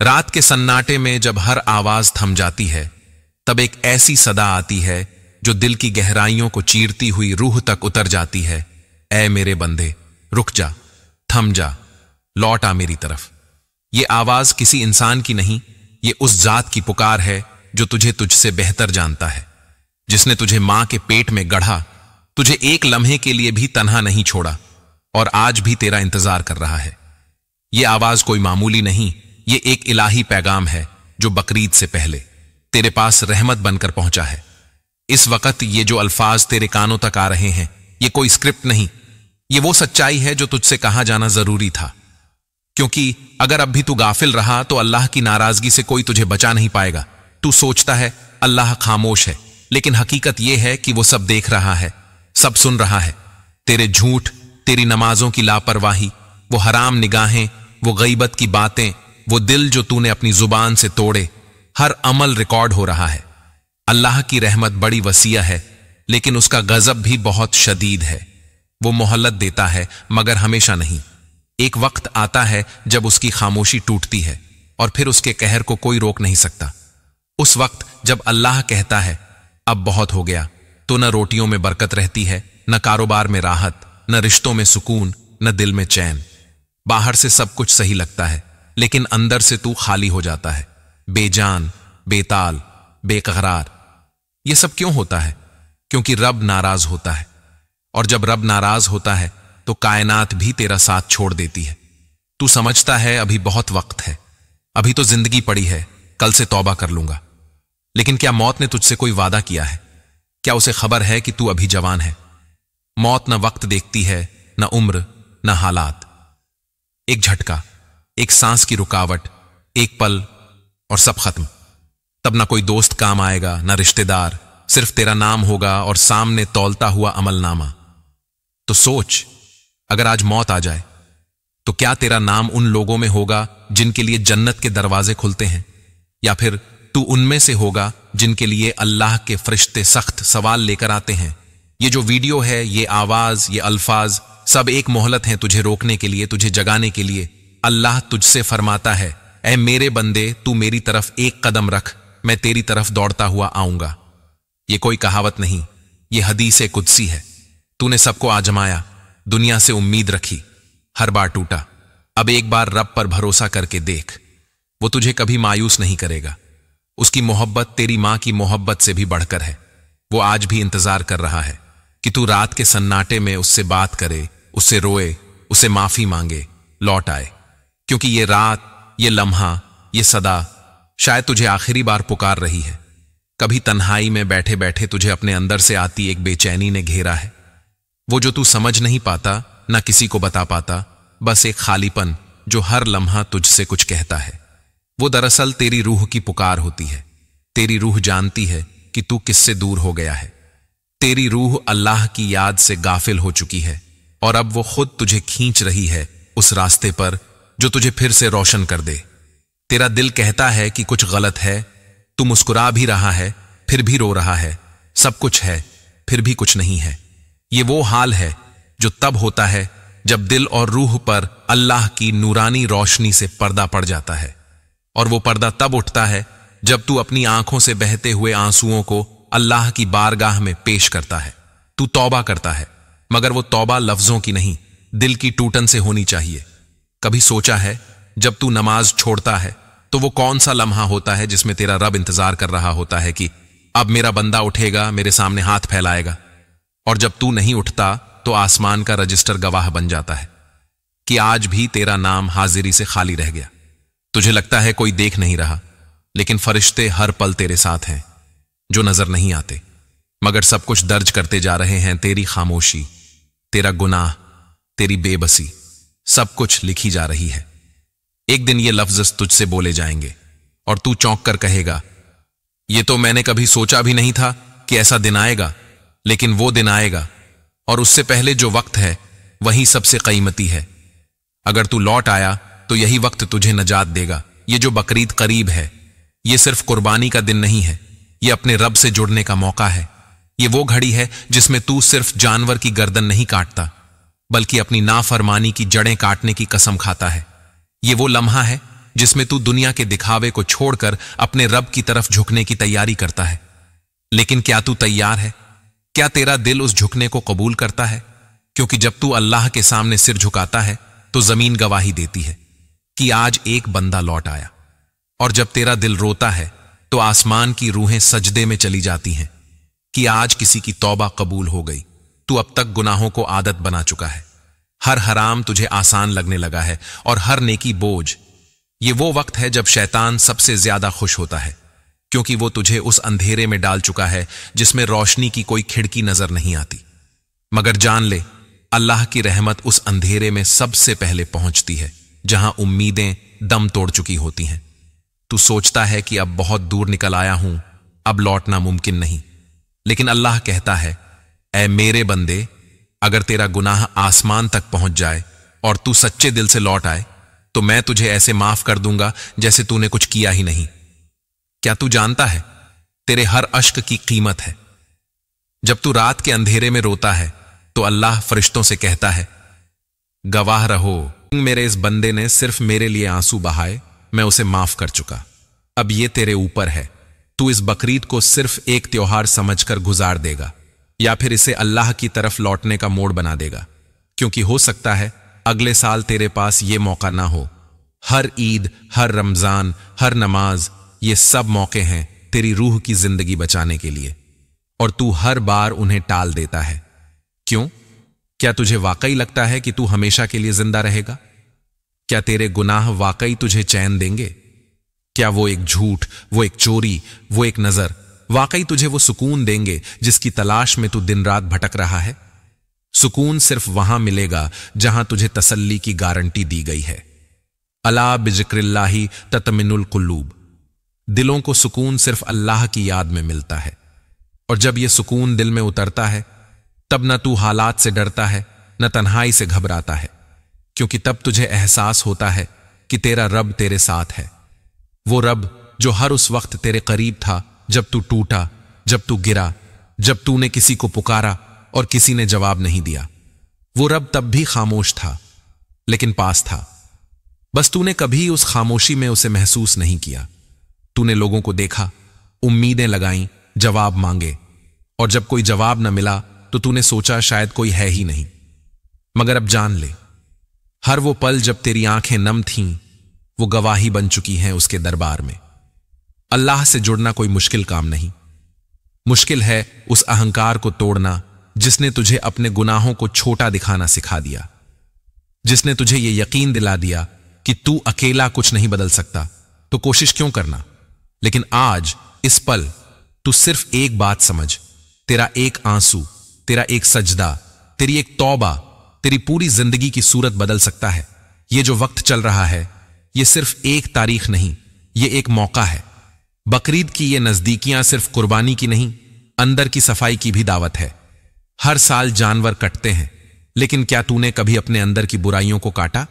रात के सन्नाटे में जब हर आवाज थम जाती है, तब एक ऐसी सदा आती है जो दिल की गहराइयों को चीरती हुई रूह तक उतर जाती है। ऐ मेरे बंदे, रुक जा, थम जा, लौट आ मेरी तरफ। ये आवाज किसी इंसान की नहीं, ये उस जात की पुकार है जो तुझे तुझसे बेहतर जानता है, जिसने तुझे मां के पेट में गढ़ा, तुझे एक लम्हे के लिए भी तन्हा नहीं छोड़ा और आज भी तेरा इंतजार कर रहा है। ये आवाज कोई मामूली नहीं, ये एक इलाही पैगाम है जो बकरीद से पहले तेरे पास रहमत बनकर पहुंचा है। इस वक्त ये जो अल्फाज तेरे कानों तक आ रहे हैं, ये कोई स्क्रिप्ट नहीं, ये वो सच्चाई है जो तुझसे कहा जाना जरूरी था। क्योंकि अगर अब भी तू गाफिल रहा तो अल्लाह की नाराजगी से कोई तुझे बचा नहीं पाएगा। तू सोचता है अल्लाह खामोश है, लेकिन हकीकत यह है कि वो सब देख रहा है, सब सुन रहा है। तेरे झूठ, तेरी नमाजों की लापरवाही, वो हराम निगाहें, वो गईबत की बातें, वो दिल जो तूने अपनी जुबान से तोड़े, हर अमल रिकॉर्ड हो रहा है। अल्लाह की रहमत बड़ी वसीया है, लेकिन उसका गजब भी बहुत शदीद है। वो मोहल्लत देता है मगर हमेशा नहीं। एक वक्त आता है जब उसकी खामोशी टूटती है और फिर उसके कहर को कोई रोक नहीं सकता। उस वक्त जब अल्लाह कहता है अब बहुत हो गया, तो न रोटियों में बरकत रहती है, न कारोबार में राहत, न रिश्तों में सुकून, न दिल में चैन। बाहर से सब कुछ सही लगता है, लेकिन अंदर से तू खाली हो जाता है, बेजान, बेताल, बेकरार। यह सब क्यों होता है? क्योंकि रब नाराज होता है, और जब रब नाराज होता है तो कायनात भी तेरा साथ छोड़ देती है। तू समझता है अभी बहुत वक्त है, अभी तो जिंदगी पड़ी है, कल से तौबा कर लूंगा। लेकिन क्या मौत ने तुझसे कोई वादा किया है? क्या उसे खबर है कि तू अभी जवान है? मौत न वक्त देखती है, न उम्र, न हालात। एक झटका, एक सांस की रुकावट, एक पल और सब खत्म। तब न कोई दोस्त काम आएगा, न रिश्तेदार, सिर्फ तेरा नाम होगा और सामने तौलता हुआ अमलनामा। तो सोच, अगर आज मौत आ जाए तो क्या तेरा नाम उन लोगों में होगा जिनके लिए जन्नत के दरवाजे खुलते हैं, या फिर तू उनमें से होगा जिनके लिए अल्लाह के फरिश्ते सख्त सवाल लेकर आते हैं? ये जो वीडियो है, ये आवाज, ये अल्फाज, सब एक मोहलत हैं तुझे रोकने के लिए, तुझे जगाने के लिए। अल्लाह तुझसे फरमाता है, ऐ मेरे बंदे, तू मेरी तरफ एक कदम रख, मैं तेरी तरफ दौड़ता हुआ आऊंगा। ये कोई कहावत नहीं, ये हदीस कुदसी है। तूने सबको आजमाया, दुनिया से उम्मीद रखी, हर बार टूटा। अब एक बार रब पर भरोसा करके देख, वो तुझे कभी मायूस नहीं करेगा। उसकी मोहब्बत तेरी मां की मोहब्बत से भी बढ़कर है। वो आज भी इंतजार कर रहा है कि तू रात के सन्नाटे में उससे बात करे, उससे रोए, उससे माफी मांगे, लौट आए। क्योंकि ये रात, ये लम्हा, ये सदा शायद तुझे आखिरी बार पुकार रही है। कभी तन्हाई में बैठे बैठे तुझे अपने अंदर से आती एक बेचैनी ने घेरा है। वो जो तू समझ नहीं पाता, ना किसी को बता पाता, बस एक खालीपन जो हर लम्हा तुझसे कुछ कहता है। वो दरअसल तेरी रूह की पुकार होती है। तेरी रूह जानती है कि तू किससे दूर हो गया है। तेरी रूह अल्लाह की याद से गाफिल हो चुकी है और अब वो खुद तुझे खींच रही है उस रास्ते पर जो तुझे फिर से रोशन कर दे। तेरा दिल कहता है कि कुछ गलत है, तू मुस्कुरा भी रहा है, फिर भी रो रहा है, सब कुछ है, फिर भी कुछ नहीं है। ये वो हाल है जो तब होता है जब दिल और रूह पर अल्लाह की नूरानी रोशनी से पर्दा पड़ जाता है। और वो पर्दा तब उठता है जब तू अपनी आंखों से बहते हुए आंसुओं को अल्लाह की बारगाह में पेश करता है। तू तौबा करता है, मगर वो तौबा लफ्जों की नहीं, दिल की टूटन से होनी चाहिए। कभी सोचा है जब तू नमाज छोड़ता है तो वो कौन सा लम्हा होता है जिसमें तेरा रब इंतजार कर रहा होता है कि अब मेरा बंदा उठेगा, मेरे सामने हाथ फैलाएगा। और जब तू नहीं उठता तो आसमान का रजिस्टर गवाह बन जाता है कि आज भी तेरा नाम हाजिरी से खाली रह गया। तुझे लगता है कोई देख नहीं रहा, लेकिन फरिश्ते हर पल तेरे साथ हैं जो नजर नहीं आते, मगर सब कुछ दर्ज करते जा रहे हैं। तेरी खामोशी, तेरा गुनाह, तेरी बेबसी, सब कुछ लिखी जा रही है। एक दिन ये लफ्ज तुझसे बोले जाएंगे और तू चौंक कर कहेगा, ये तो मैंने कभी सोचा भी नहीं था कि ऐसा दिन आएगा। लेकिन वो दिन आएगा और उससे पहले जो वक्त है वही सबसे कीमती है। अगर तू लौट आया तो यही वक्त तुझे नजात देगा। ये जो बकरीद करीब है, ये सिर्फ कुर्बानी का दिन नहीं है, ये अपने रब से जुड़ने का मौका है। ये वो घड़ी है जिसमें तू सिर्फ जानवर की गर्दन नहीं काटता, बल्कि अपनी नाफरमानी की जड़ें काटने की कसम खाता है। ये वो लम्हा है जिसमें तू दुनिया के दिखावे को छोड़कर अपने रब की तरफ झुकने की तैयारी करता है। लेकिन क्या तू तैयार है? क्या तेरा दिल उस झुकने को कबूल करता है? क्योंकि जब तू अल्लाह के सामने सिर झुकाता है तो जमीन गवाही देती है कि आज एक बंदा लौट आया, और जब तेरा दिल रोता है तो आसमान की रूहें सजदे में चली जाती हैं कि आज किसी की तौबा कबूल हो गई। तू अब तक गुनाहों को आदत बना चुका है, हर हराम तुझे आसान लगने लगा है और हर नेकी बोझ। ये वो वक्त है जब शैतान सबसे ज्यादा खुश होता है, क्योंकि वो तुझे उस अंधेरे में डाल चुका है जिसमें रोशनी की कोई खिड़की नजर नहीं आती। मगर जान ले, अल्लाह की रहमत उस अंधेरे में सबसे पहले पहुंचती है जहां उम्मीदें दम तोड़ चुकी होती हैं। तू सोचता है कि अब बहुत दूर निकल आया हूं, अब लौटना मुमकिन नहीं। लेकिन अल्लाह कहता है, ऐ मेरे बंदे, अगर तेरा गुनाह आसमान तक पहुंच जाए और तू सच्चे दिल से लौट आए तो मैं तुझे ऐसे माफ कर दूंगा जैसे तूने कुछ किया ही नहीं। क्या तू जानता है तेरे हर अश्क की कीमत है? जब तू रात के अंधेरे में रोता है तो अल्लाह फरिश्तों से कहता है, गवाह रहो, मेरे इस बंदे ने सिर्फ मेरे लिए आंसू बहाए, मैं उसे माफ कर चुका। अब ये तेरे ऊपर है, तू इस बकरीद को सिर्फ एक त्योहार समझकर गुजार देगा या फिर इसे अल्लाह की तरफ लौटने का मोड़ बना देगा, क्योंकि हो सकता है अगले साल तेरे पास ये मौका ना हो। हर ईद, हर रमजान, हर नमाज, ये सब मौके हैं तेरी रूह की जिंदगी बचाने के लिए, और तू हर बार उन्हें टाल देता है। क्यों? क्या तुझे वाकई लगता है कि तू हमेशा के लिए जिंदा रहेगा? क्या तेरे गुनाह वाकई तुझे चैन देंगे? क्या वो एक झूठ, वो एक चोरी, वो एक नजर वाकई तुझे वो सुकून देंगे जिसकी तलाश में तू दिन रात भटक रहा है? सुकून सिर्फ वहां मिलेगा जहां तुझे तसल्ली की गारंटी दी गई है। अला बिज़िक्रिल्लाहि तत्मिनुल कुलूब। दिलों को सुकून सिर्फ अल्लाह की याद में मिलता है, और जब यह सुकून दिल में उतरता है तब न तू हालात से डरता है न तन्हाई से घबराता है, क्योंकि तब तुझे एहसास होता है कि तेरा रब तेरे साथ है। वो रब जो हर उस वक्त तेरे करीब था जब तू टूटा, जब तू गिरा, जब तूने किसी को पुकारा और किसी ने जवाब नहीं दिया। वो रब तब भी खामोश था लेकिन पास था, बस तूने कभी उस खामोशी में उसे महसूस नहीं किया। तूने लोगों को देखा, उम्मीदें लगाईं, जवाब मांगे, और जब कोई जवाब न मिला तो तूने सोचा शायद कोई है ही नहीं। मगर अब जान ले, हर वो पल जब तेरी आंखें नम थीं वो गवाही बन चुकी हैं उसके दरबार में। अल्लाह से जुड़ना कोई मुश्किल काम नहीं, मुश्किल है उस अहंकार को तोड़ना जिसने तुझे अपने गुनाहों को छोटा दिखाना सिखा दिया, जिसने तुझे यह यकीन दिला दिया कि तू अकेला कुछ नहीं बदल सकता, तो कोशिश क्यों करना। लेकिन आज इस पल तू सिर्फ एक बात समझ, तेरा एक आंसू, तेरा एक सजदा, तेरी एक तौबा तेरी पूरी जिंदगी की सूरत बदल सकता है। ये जो वक्त चल रहा है ये सिर्फ एक तारीख नहीं, ये एक मौका है। बकरीद की ये नजदीकियां सिर्फ कुर्बानी की नहीं, अंदर की सफाई की भी दावत है। हर साल जानवर कटते हैं, लेकिन क्या तूने कभी अपने अंदर की बुराइयों को काटा?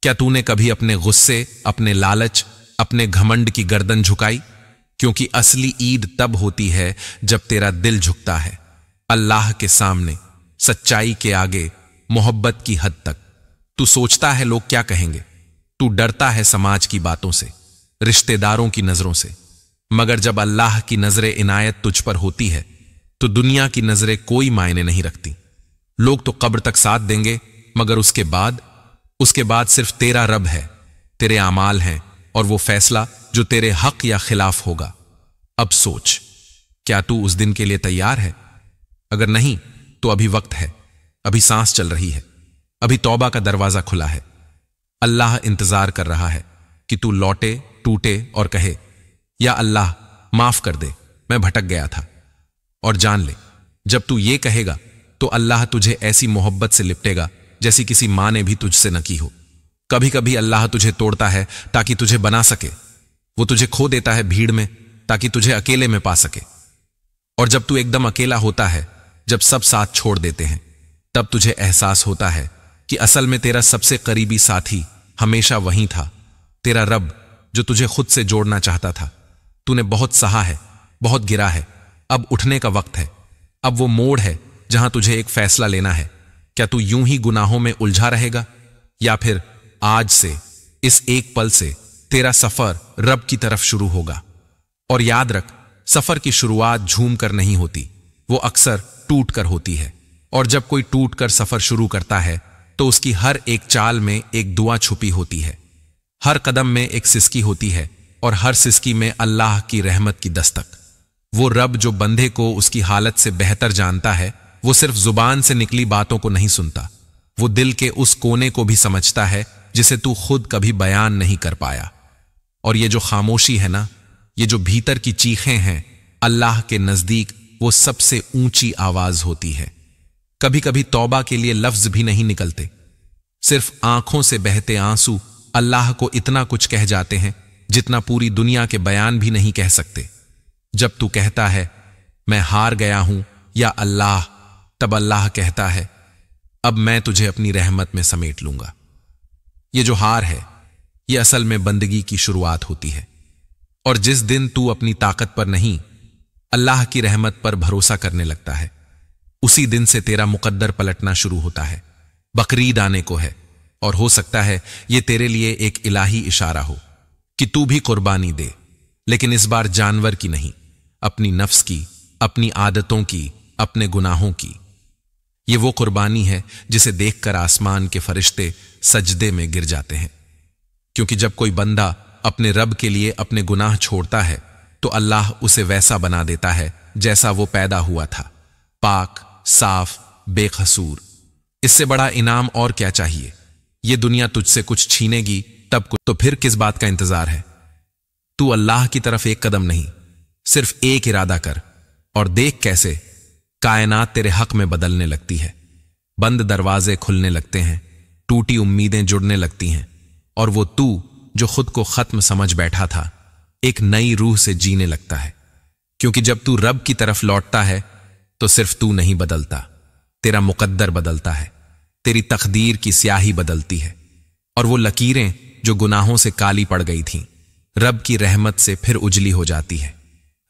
क्या तूने कभी अपने गुस्से, अपने लालच, अपने घमंड की गर्दन झुकाई? क्योंकि असली ईद तब होती है जब तेरा दिल झुकता है अल्लाह के सामने, सच्चाई के आगे, मोहब्बत की हद तक। तू सोचता है लोग क्या कहेंगे, तू डरता है समाज की बातों से, रिश्तेदारों की नजरों से, मगर जब अल्लाह की नजरें इनायत तुझ पर होती है तो दुनिया की नजरें कोई मायने नहीं रखती। लोग तो कब्र तक साथ देंगे, मगर उसके बाद सिर्फ तेरा रब है, तेरे आमाल हैं और वो फैसला जो तेरे हक या खिलाफ होगा। अब सोच, क्या तू उस दिन के लिए तैयार है? अगर नहीं तो अभी वक्त है, अभी सांस चल रही है, अभी तौबा का दरवाजा खुला है। अल्लाह इंतजार कर रहा है कि तू लौटे, टूटे और कहे, या अल्लाह माफ कर दे, मैं भटक गया था। और जान ले, जब तू ये कहेगा तो अल्लाह तुझे ऐसी मोहब्बत से लिपटेगा जैसी किसी मां ने भी तुझसे न की हो। कभी कभी अल्लाह तुझे तोड़ता है ताकि तुझे बना सके, वो तुझे खो देता है भीड़ में ताकि तुझे अकेले में पा सके। और जब तू एकदम अकेला होता है, जब सब साथ छोड़ देते हैं, तब तुझे एहसास होता है कि असल में तेरा सबसे करीबी साथी हमेशा वहीं था, तेरा रब जो तुझे खुद से जोड़ना चाहता था। तूने बहुत सहा है, बहुत गिरा है, अब उठने का वक्त है। अब वो मोड़ है जहां तुझे एक फैसला लेना है। क्या तू यूं ही गुनाहों में उलझा रहेगा, या फिर आज से, इस एक पल से तेरा सफर रब की तरफ शुरू होगा। और याद रख, सफर की शुरुआत झूम कर नहीं होती, वो अक्सर टूट कर होती है। और जब कोई टूट कर सफर शुरू करता है तो उसकी हर एक चाल में एक दुआ छुपी होती है, हर कदम में एक सिसकी होती है और हर सिसकी में अल्लाह की रहमत की दस्तक। वो रब जो बंदे को उसकी हालत से बेहतर जानता है, वो सिर्फ जुबान से निकली बातों को नहीं सुनता, वो दिल के उस कोने को भी समझता है जिसे तू खुद कभी बयान नहीं कर पाया। और ये जो खामोशी है ना, ये जो भीतर की चीखें हैं, अल्लाह के नजदीक वो सबसे ऊंची आवाज होती है। कभी कभी तौबा के लिए लफ्ज भी नहीं निकलते, सिर्फ आंखों से बहते आंसू अल्लाह को इतना कुछ कह जाते हैं जितना पूरी दुनिया के बयान भी नहीं कह सकते। जब तू कहता है मैं हार गया हूं या अल्लाह, तब अल्लाह कहता है अब मैं तुझे अपनी रहमत में समेट लूंगा। ये जो हार है, ये असल में बंदगी की शुरुआत होती है। और जिस दिन तू अपनी ताकत पर नहीं, अल्लाह की रहमत पर भरोसा करने लगता है, उसी दिन से तेरा मुकद्दर पलटना शुरू होता है। बकरीद आने को है और हो सकता है ये तेरे लिए एक इलाही इशारा हो कि तू भी कुर्बानी दे, लेकिन इस बार जानवर की नहीं, अपनी नफ्स की, अपनी आदतों की, अपने गुनाहों की। ये वो कुर्बानी है जिसे देखकर आसमान के फरिश्ते सजदे में गिर जाते हैं, क्योंकि जब कोई बंदा अपने रब के लिए अपने गुनाह छोड़ता है तो अल्लाह उसे वैसा बना देता है जैसा वो पैदा हुआ था, पाक, साफ, बेकसूर। इससे बड़ा इनाम और क्या चाहिए? ये दुनिया तुझसे कुछ छीनेगी तब कुछ, तो फिर किस बात का इंतजार है? तू अल्लाह की तरफ एक कदम नहीं, सिर्फ एक इरादा कर और देख कैसे कायनात तेरे हक में बदलने लगती है। बंद दरवाजे खुलने लगते हैं, टूटी उम्मीदें जुड़ने लगती हैं, और वो तू जो खुद को खत्म समझ बैठा था, एक नई रूह से जीने लगता है। क्योंकि जब तू रब की तरफ लौटता है तो सिर्फ तू नहीं बदलता, तेरा मुकद्दर बदलता है, तेरी तकदीर की स्याही बदलती है। और वो लकीरें जो गुनाहों से काली पड़ गई थीं, रब की रहमत से फिर उजली हो जाती है,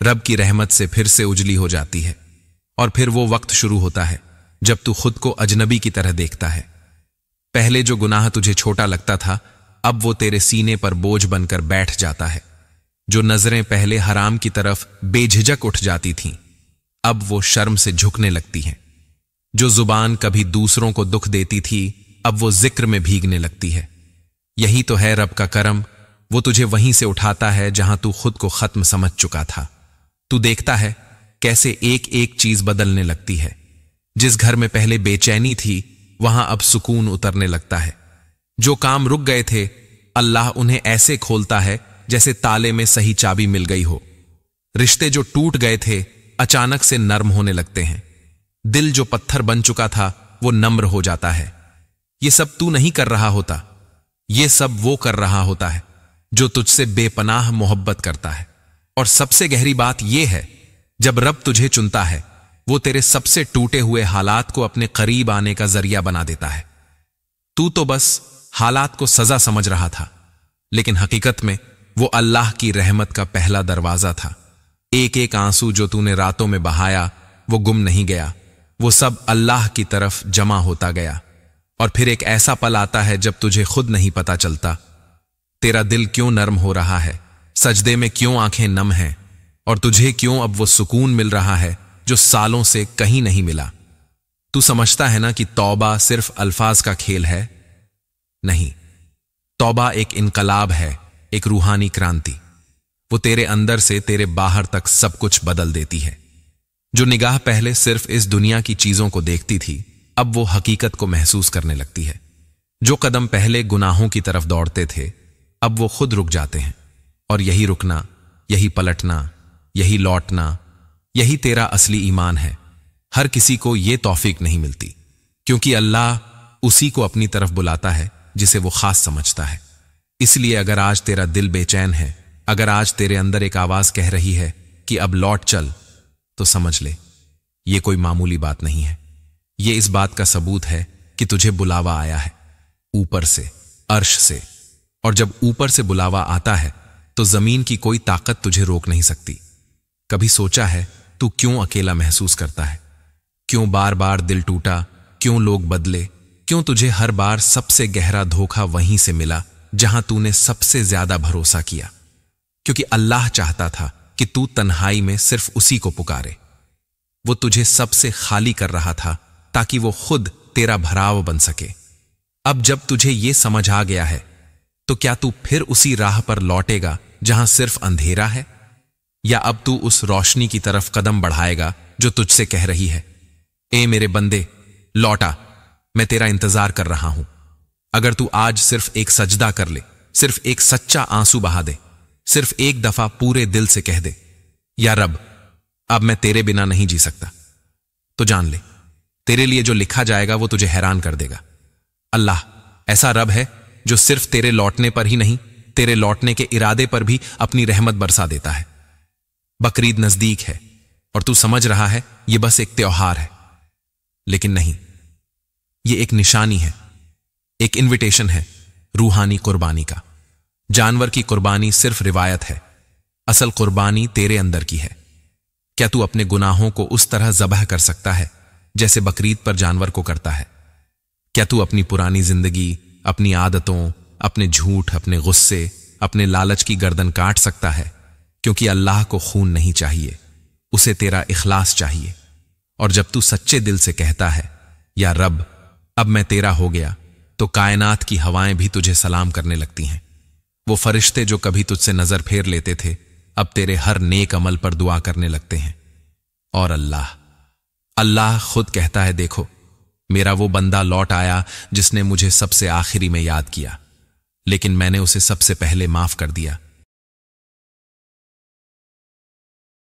रब की रहमत से फिर से उजली हो जाती है। और फिर वो वक्त शुरू होता है जब तू खुद को अजनबी की तरह देखता है। पहले जो गुनाह तुझे छोटा लगता था, अब वो तेरे सीने पर बोझ बनकर बैठ जाता है। जो नजरें पहले हराम की तरफ बेझिझक उठ जाती थीं, अब वो शर्म से झुकने लगती हैं। जो जुबान कभी दूसरों को दुख देती थी, अब वो जिक्र में भीगने लगती है। यही तो है रब का करम, वो तुझे वहीं से उठाता है जहां तू खुद को खत्म समझ चुका था। तू देखता है कैसे एक एक चीज बदलने लगती है। जिस घर में पहले बेचैनी थी, वहां अब सुकून उतरने लगता है। जो काम रुक गए थे, अल्लाह उन्हें ऐसे खोलता है जैसे ताले में सही चाबी मिल गई हो। रिश्ते जो टूट गए थे, अचानक से नर्म होने लगते हैं। दिल जो पत्थर बन चुका था, वो नम्र हो जाता है। ये सब तू नहीं कर रहा होता, ये सब वो कर रहा होता है जो तुझसे बेपनाह मोहब्बत करता है। और सबसे गहरी बात यह है, जब रब तुझे चुनता है, वो तेरे सबसे टूटे हुए हालात को अपने करीब आने का जरिया बना देता है। तू तो बस हालात को सजा समझ रहा था, लेकिन हकीकत में वो अल्लाह की रहमत का पहला दरवाजा था। एक एक आंसू जो तूने रातों में बहाया, वो गुम नहीं गया, वो सब अल्लाह की तरफ जमा होता गया। और फिर एक ऐसा पल आता है जब तुझे खुद नहीं पता चलता, तेरा दिल क्यों नर्म हो रहा है, सजदे में क्यों आंखें नम हैं, और तुझे क्यों अब वो सुकून मिल रहा है जो सालों से कहीं नहीं मिला। तू समझता है ना कि तौबा सिर्फ अल्फाज का खेल है? नहीं, तौबा एक इनकलाब है, एक रूहानी क्रांति। वो तेरे अंदर से तेरे बाहर तक सब कुछ बदल देती है। जो निगाह पहले सिर्फ इस दुनिया की चीजों को देखती थी, अब वो हकीकत को महसूस करने लगती है। जो कदम पहले गुनाहों की तरफ दौड़ते थे, अब वो खुद रुक जाते हैं। और यही रुकना, यही पलटना, यही लौटना, यही तेरा असली ईमान है। हर किसी को ये तौफीक नहीं मिलती, क्योंकि अल्लाह उसी को अपनी तरफ बुलाता है जिसे वो खास समझता है। इसलिए अगर आज तेरा दिल बेचैन है, अगर आज तेरे अंदर एक आवाज कह रही है कि अब लौट चल, तो समझ ले, ये कोई मामूली बात नहीं है। ये इस बात का सबूत है कि तुझे बुलावा आया है, ऊपर से, अर्श से। और जब ऊपर से बुलावा आता है तो जमीन की कोई ताकत तुझे रोक नहीं सकती। कभी सोचा है तू क्यों अकेला महसूस करता है? क्यों बार बार दिल टूटा? क्यों लोग बदले? क्यों तुझे हर बार सबसे गहरा धोखा वहीं से मिला जहां तूने सबसे ज्यादा भरोसा किया, क्योंकि अल्लाह चाहता था कि तू तन्हाई में सिर्फ उसी को पुकारे। वो तुझे सबसे खाली कर रहा था ताकि वो खुद तेरा भराव बन सके। अब जब तुझे ये समझ आ गया है, तो क्या तू फिर उसी राह पर लौटेगा जहां सिर्फ अंधेरा है, या अब तू उस रोशनी की तरफ कदम बढ़ाएगा जो तुझसे कह रही है, ए मेरे बंदे लौटा, मैं तेरा इंतजार कर रहा हूं। अगर तू आज सिर्फ एक सजदा कर ले, सिर्फ एक सच्चा आंसू बहा दे, सिर्फ एक दफा पूरे दिल से कह दे, या रब अब मैं तेरे बिना नहीं जी सकता, तो जान ले तेरे लिए जो लिखा जाएगा वो तुझे हैरान कर देगा। अल्लाह ऐसा रब है जो सिर्फ तेरे लौटने पर ही नहीं, तेरे लौटने के इरादे पर भी अपनी रहमत बरसा देता है। बकरीद नजदीक है और तू समझ रहा है ये बस एक त्योहार है, लेकिन नहीं, ये एक निशानी है, एक इनविटेशन है रूहानी कुर्बानी का। जानवर की कुर्बानी सिर्फ रिवायत है, असल कुर्बानी तेरे अंदर की है। क्या तू अपने गुनाहों को उस तरह ज़बह कर सकता है जैसे बकरीद पर जानवर को करता है? क्या तू अपनी पुरानी जिंदगी, अपनी आदतों, अपने झूठ, अपने गुस्से, अपने लालच की गर्दन काट सकता है? क्योंकि अल्लाह को खून नहीं चाहिए, उसे तेरा इखलास चाहिए। और जब तू सच्चे दिल से कहता है, या रब अब मैं तेरा हो गया, तो कायनात की हवाएं भी तुझे सलाम करने लगती हैं। वो फरिश्ते जो कभी तुझसे नजर फेर लेते थे, अब तेरे हर नेक अमल पर दुआ करने लगते हैं। और अल्लाह खुद कहता है, देखो मेरा वो बंदा लौट आया जिसने मुझे सबसे आखिरी में याद किया, लेकिन मैंने उसे सबसे पहले माफ कर दिया।